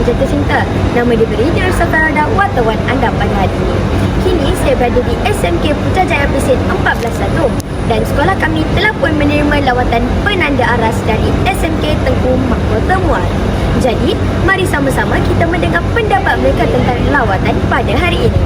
pelajar tercinta. Nama diberi Darussul Farada wartawan anda pada hari ini. Kini saya berada di SMK Putrajaya Presin 14-1 dan sekolah kami telah pun menerima lawatan penanda aras dari SMK Tengku Mahkota Muar. Jadi, mari sama-sama kita mendengar pendapat mereka tentang lawatan pada hari ini.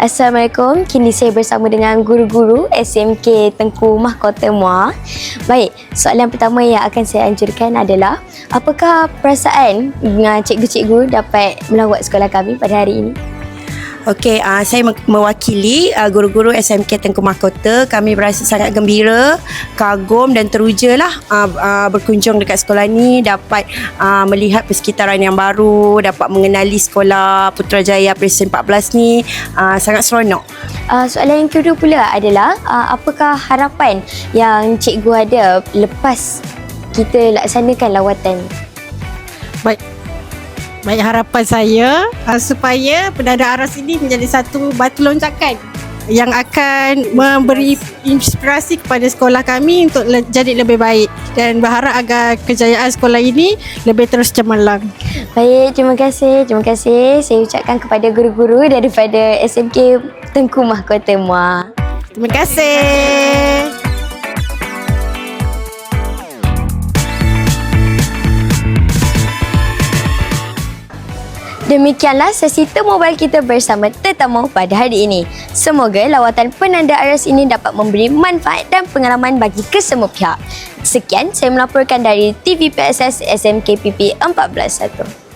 Assalamualaikum, kini saya bersama dengan guru-guru SMK Tengku Mahkota Muar. Baik, soalan pertama yang akan saya anjurkan adalah apakah perasaan cikgu-cikgu dapat melawat sekolah kami pada hari ini? Okey, saya mewakili guru-guru SMK Tengku Mahkota. Kami berasa sangat gembira, kagum dan teruja lah berkunjung dekat sekolah ni, dapat melihat persekitaran yang baru, dapat mengenali sekolah Putrajaya Presin 14 ni. Sangat seronok. Soalan yang kedua pula adalah apakah harapan yang cikgu ada lepas kita laksanakan lawatan? Baik, harapan saya supaya penanda aras ini menjadi satu batu loncakan yang akan memberi inspirasi kepada sekolah kami untuk jadi lebih baik, dan berharap agar kejayaan sekolah ini lebih terus cemerlang. Baik, terima kasih. Saya ucapkan kepada guru-guru daripada SMK Tengku Mahkota Muar. Terima kasih. Demikianlah sesi Temu Mobile kita bersama tetamu pada hari ini. Semoga lawatan penanda aras ini dapat memberi manfaat dan pengalaman bagi kesemua pihak. Sekian, saya melaporkan dari TV PSS SMK PP 14-1.